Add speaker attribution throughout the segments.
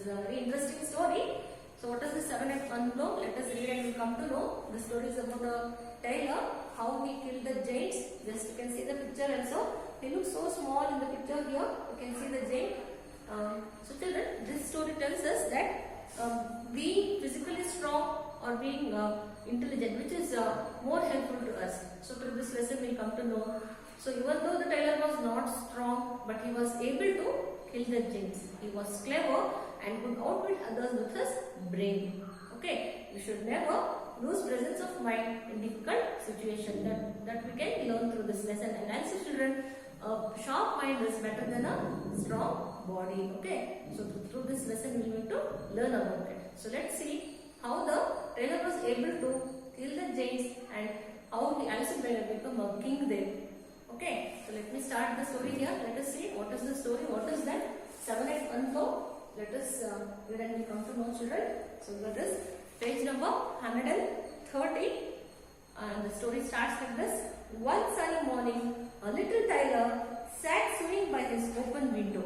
Speaker 1: is a very interesting story. So what is the 7 at 1 blow? Let us read and we come to know. The story is about a tailor, how he killed the giants. Just you can see the picture also. He looks so small in the picture here. You can see the giant. So children, this story tells us that being physically strong or being intelligent, which is more helpful to us. So through this lesson we come to know. So even though the tailor was not strong, but he was able to kill the giants. He was clever and could outwit others with his brain. Okay, we should never lose presence of mind in difficult situation. That we can learn through this lesson. And also children, a sharp mind is better than a strong body. Okay, so through this lesson we will to learn about it. So let's see how the tailor was able to kill the giants and how he also become a king there. Okay, so let me start the story here. Let us see what is the story. What is that 7 at 1 blow? Let us read and we come to know, children. So that is page number 130, and the story starts like this. One sunny morning, a little tailor sat sewing by his open window.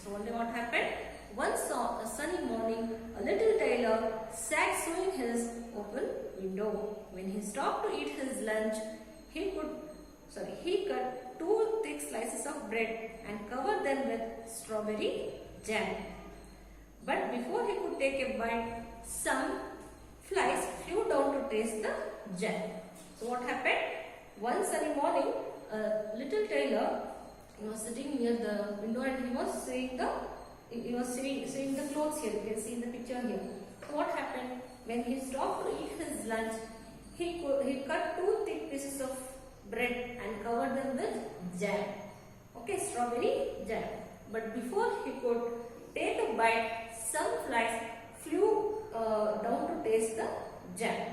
Speaker 1: So one day what happened? One sunny morning, a little tailor sat sewing his open window. When he stopped to eat his lunch, he cut 2 thick slices of bread and covered them with strawberry jam. But before he could take a bite, some flies flew down to taste the jam. So what happened? One sunny morning, a little tailor was sitting near the window and he was sewing the clothes here. You can see in the picture here. So what happened? When he stopped to eat his lunch, he cut 2 thick pieces of bread and covered them with jam. Okay, strawberry jam. But before he could take a bite, some flies flew down to taste the jam.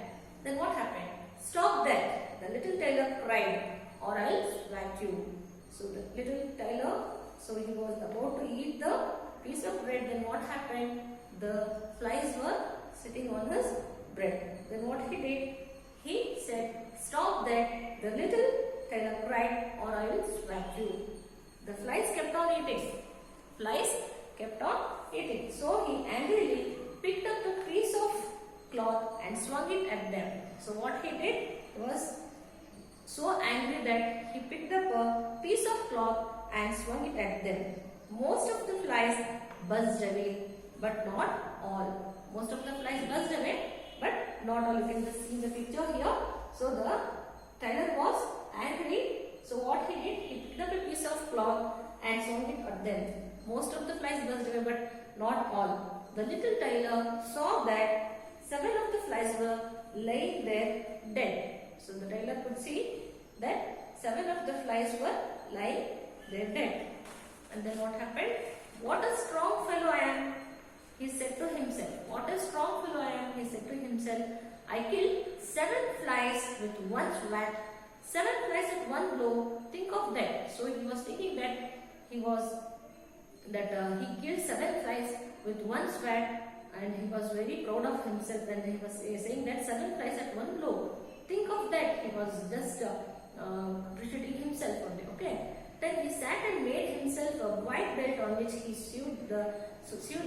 Speaker 1: Then what happened? Stop that, the little tailor cried, or I'll whack you. So the little tailor, so he was about to eat the piece of bread. Then what happened? The flies were sitting on his bread. Then what he did? He said, stop that, the little tailor cried, or I will whack you. The flies kept on eating. Flies kept on eating. So he angrily picked up a piece of cloth and swung it at them. So what he did was so angry that he picked up a piece of cloth and swung it at them. Most of the flies buzzed away, but not all. Most of the flies buzzed away, but not all. You can just see the picture here. So the tailor was angry. So what he did, he picked up a piece of cloth and swung it at them. Most of the flies buzzed away, but not all. The little tailor saw that 7 of the flies were lying there dead. So the tailor could see that 7 of the flies were lying there dead. And then what happened? What a strong fellow I am, he said to himself. What a strong fellow I am, he said to himself. I killed 7 flies with one swat. 7 flies at one blow. Think of that. So he was thinking that he killed 7 flies with one swat, and he was very proud of himself, and he was saying that 7 flies at one blow. Think of that. He was just appreciating himself only. Okay. Then he sat and made himself a white belt on which he sewed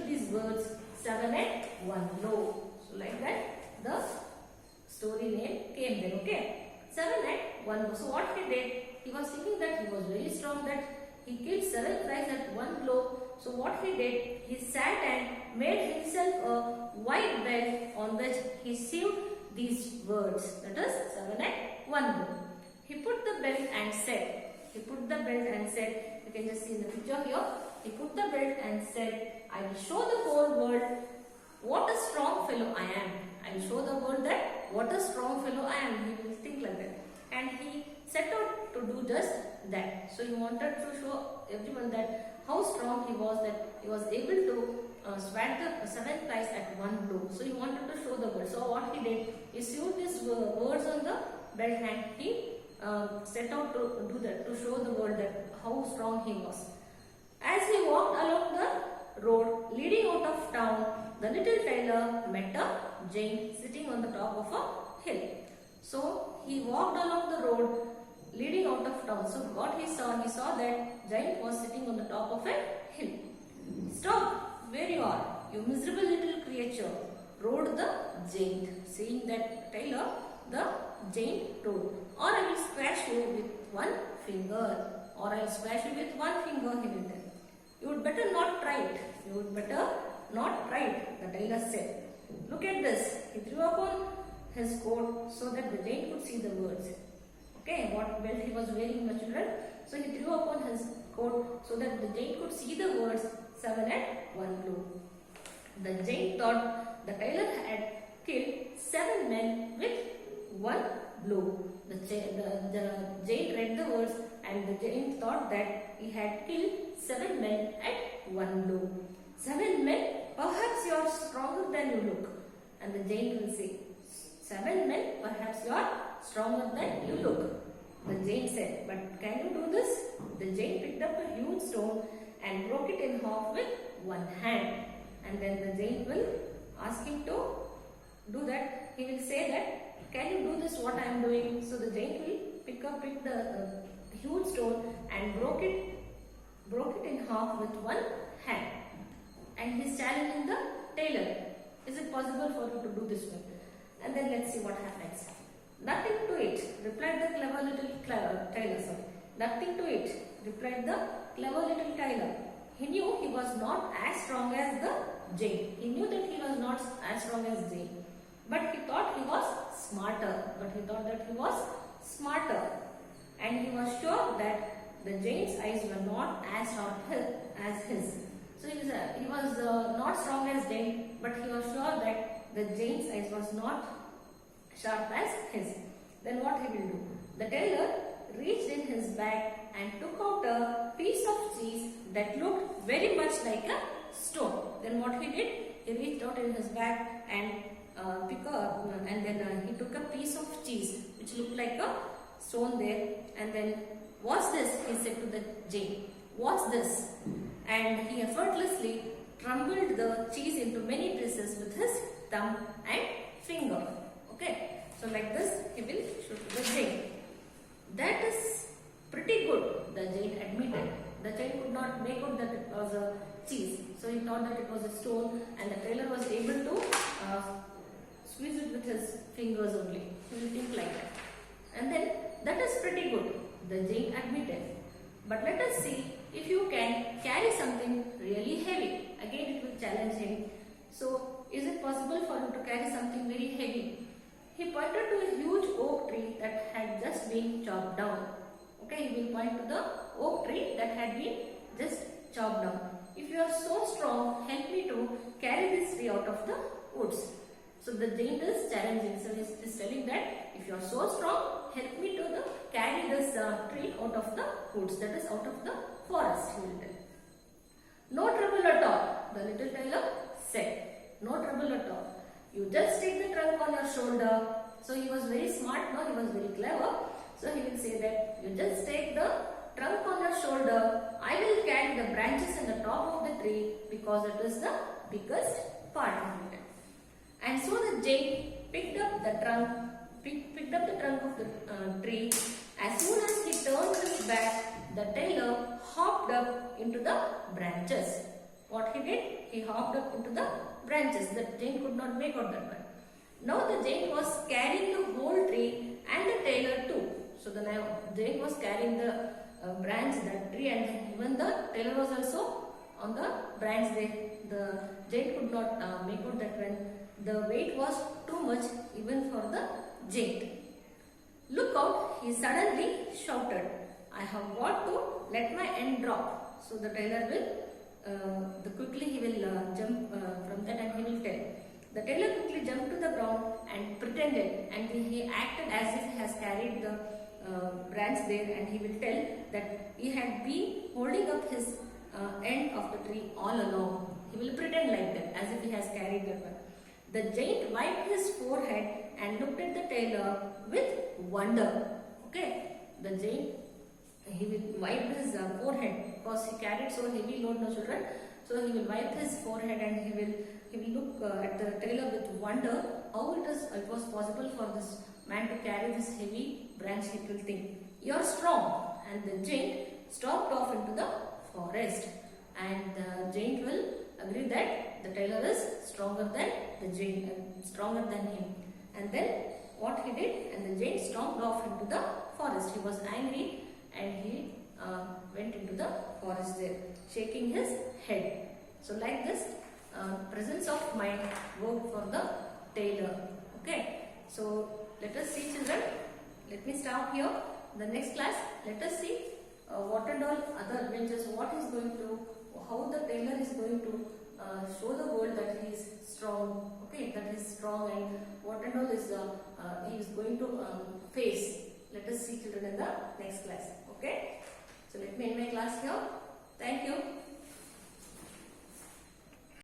Speaker 1: these words 7 at one blow. So like that the story name came there. Okay. 7 at one blow. So what he did? He was thinking that he was very strong, that he killed 7 flies at one blow. So what he did? He sat and made himself a white belt on which he sewed these words. That is 7 at one blow. He put the belt and said. You can just see in the picture here. He put the belt and said, I will show the whole world what a strong fellow I am. I will show the world that what a strong fellow I am. He will think like that. And he set out to do just that. So he wanted to show everyone that how strong he was, that he was able to swat the 7 flies at one blow. So he wanted to show the world. So what he did, he sewed these words on the belt and he set out to do that, to show the world that how strong he was. As he walked along the road leading out of town, the little tailor met a giant sitting on the top of a hill. So he walked along the road leading out of town. So what he saw that giant was sitting on the top of a hill. Stop where you are. you miserable little creature, roared the giant. Seeing that tailor, the giant told, or I will scratch you with one finger, or I will scratch you with one finger, he will tell. You would better not try it. You would better not try it, the tailor said. Look at this. He threw upon his coat so that the giant could see the words. Okay, what belt he was wearing, my children. So he threw upon his coat so that the giant could see the words 7 at 1 blow. The giant thought the tailor had killed 7 men with 1 blow. The giant read the words and the giant thought that he had killed 7 men at 1 blow. 7 men? Perhaps you are stronger than you look. And the giant will say, 7 men? Perhaps you are stronger than you look. The giant said, but can you do this? The giant picked up a huge stone and broke it in half with one hand. And then the giant will ask him to do that. He will say that, can you do this what I am doing? So the giant will pick the huge stone and broke it in half with one hand. And he is challenging the tailor. Is it possible for you to do this one? And then let's see what happens. Nothing to it, replied the clever little tailor. Nothing to it, replied the clever little tailor. He knew he was not as strong as the giant. He knew that he was not as strong as giant. But he thought he was smarter. And he was sure that the giant's eyes were not as sharp as his. So he was not strong as giant, but he was sure that the giant's eyes was not sharp as his. Then what he will do? The tailor reached in his bag and took out a piece of cheese that looked very much like a stone. Then what he did? He reached out in his bag and he took a piece of cheese which looked like a stone there. And then, what's this? He said to the giant. What's this? And he effortlessly crumbled the cheese into many pieces with his thumb and finger. Okay, so like this he will shoot the giant. That is pretty good, the giant admitted. The giant could not make out that it was a cheese, so he thought that it was a stone, and the tailor was able to squeeze it with his fingers only. He will think like that. And then, that is pretty good, the giant admitted. But let us see if you can carry something really heavy. Again it will challenge him. So, is it possible for him to carry something very heavy? He pointed to a huge oak tree that had just been chopped down. Okay, he will point to the oak tree that had been just chopped down. If you are so strong, help me to carry this tree out of the woods. So the giant is challenging. So he is telling that if you are so strong, help me to carry this tree out of the woods, that is out of the forest, he will tell. No trouble at all, the little tailor said. No trouble at all. You just take the trunk on your shoulder. So he was very smart, no? He was very clever. So he will say that you just take the trunk on your shoulder. I will carry the branches in the top of the tree because it is the biggest part of it. And so the giant picked up the trunk of the tree. As soon as he turned his back, the tailor hopped up into the branches. What he did? He hopped up into the branches. The giant could not make out that one. Now the giant was carrying the whole tree and the tailor too. So the giant was carrying the branch, that tree, and even the tailor was also on the branch there. The giant could not make out that one. The weight was too much even for the giant. Look out, he suddenly shouted. I have got to let my end drop. So the tailor will quickly he will jump from that, and he will tell. The tailor quickly jumped to the ground and pretended, and he acted as if he has carried the branch there, and he will tell that he had been holding up his end of the tree all along. He will pretend like that, as if he has carried that one. The giant wiped his forehead and looked at the tailor with wonder. Okay, the giant, he will wipe his forehead because he carried so heavy load, no children. So he will wipe his forehead and he will look at the tailor with wonder how it was possible for this man to carry this heavy branch. He will think, you are strong. And the giant stopped off into the forest. And the giant will agree that the tailor is stronger than the giant, stronger than him. And then what he did, and the giant stormed off into the forest. He was angry and he went into the forest there, shaking his head. So like this, presence of mind worked for the tailor. Okay. So let us see, children. Let me stop here. The next class, let us see what and all other adventures, what is going to, how the tailor is going to show the world that he is strong. Okay, that he is strong, and what and all is he is going to face. Let us see, children, in the next class. Okay. So let me end my class here. Thank you.